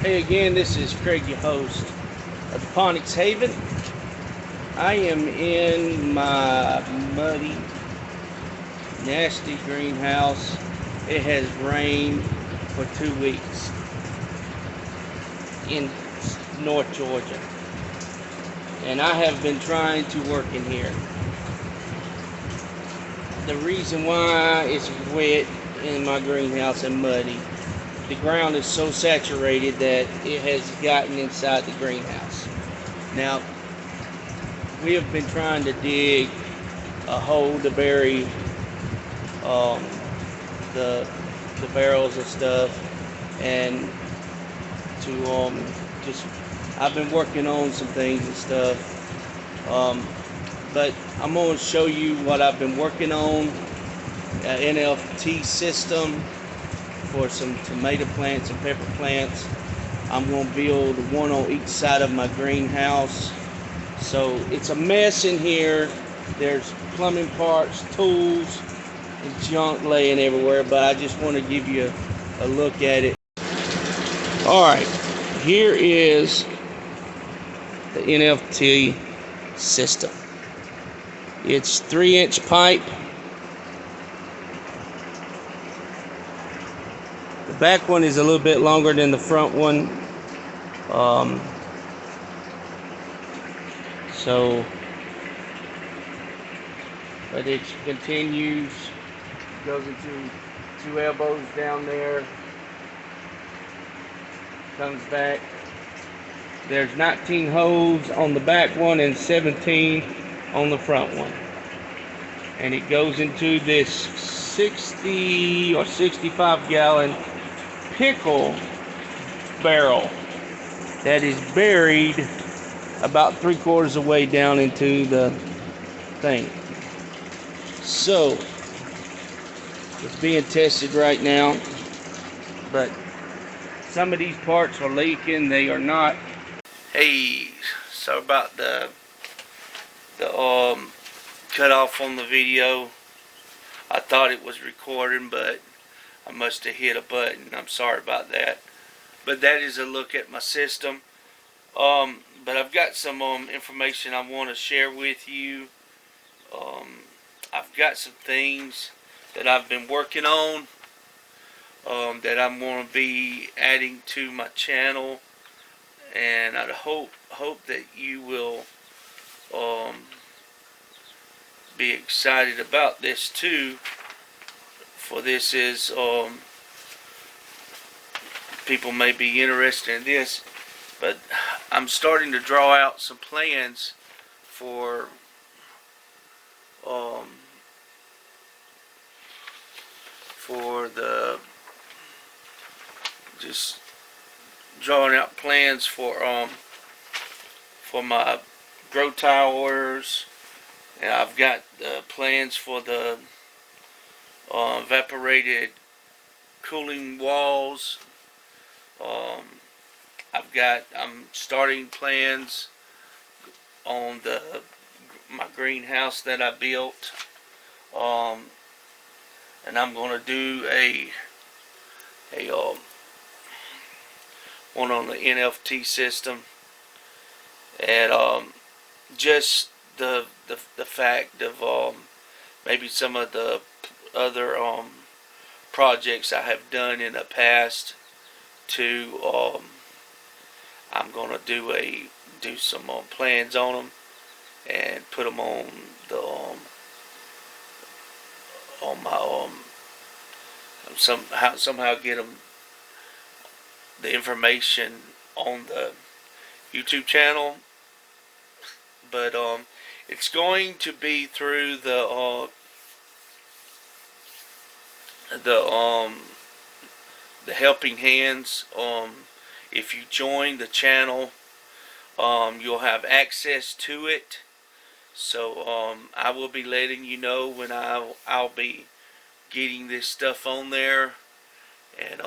Hey again, this is Craig, your host of the Ponics Haven. I am in my muddy, nasty greenhouse. It has rained for 2 weeks in North Georgia, and I have been trying to work in here. The reason why it's wet in my greenhouse and muddy, the ground is so saturated that it has gotten inside the greenhouse. Now, we have been trying to dig a hole to bury um, the barrels and stuff, and to just I've been working on some things and stuff, but I'm going to show you what I've been working on. NFT System for some tomato plants and pepper plants. I'm going to build one on each side of my greenhouse. So it's a mess in here. There's plumbing parts, tools, and junk laying everywhere, but I just want to give you a look at it. Alright, here is the NFT system. It's 3-inch pipe. The back one is a little bit longer than the front one. But it continues, goes into 2 elbows down there, comes back. There's 19 holes on the back one and 17 on the front one. And it goes into this 60 or 65 gallon pickle barrel that is buried about 3/4 of the way down into the thing. So it's being tested right now, but some of these parts are leaking, they are not. Hey, sorry about the cut off on the video. I thought it was recording, but I must have hit a button. I'm sorry about that. But that is a look at my system. But I've got some information I want to share with you. I've got some things that I've been working on that I'm going to be adding to my channel, and I hope that you will be excited about this too. For this is people may be interested in this, but I'm starting to draw out some plans for the just drawing out plans for my grow tile orders, and I've got plans for the evaporated cooling walls. I'm starting plans on my greenhouse that I built, and I'm going to do a one on the NFT system, and just the fact of maybe some of the other projects I have done in the past to I'm gonna do some plans on them and put them on the on my somehow get them the information on the YouTube channel. But it's going to be through the helping hands. If you join the channel, you'll have access to it. So I will be letting you know when I'll be getting this stuff on there, and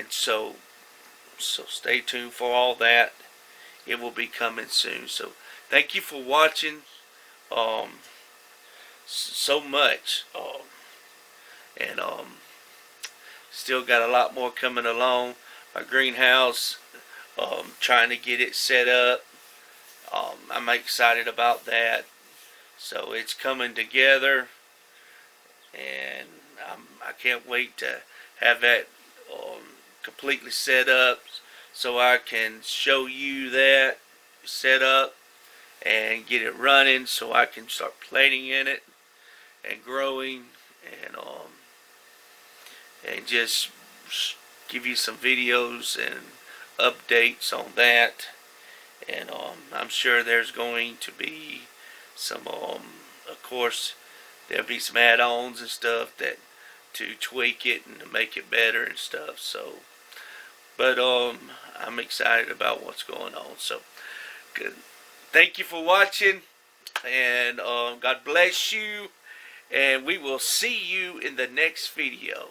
so stay tuned for all that. It will be coming soon. So thank you for watching so much, and Still got a lot more coming along. My greenhouse, trying to get it set up. I'm excited about that. So it's coming together, and I can't wait to have that completely set up so I can show you that set up and get it running so I can start planting in it and growing, and just give you some videos and updates on that. And I'm sure there's going to be some, of course, there'll be some add-ons and stuff that to tweak it and to make it better and stuff. So, but I'm excited about what's going on. So, good. Thank you for watching, and God bless you. And we will see you in the next video.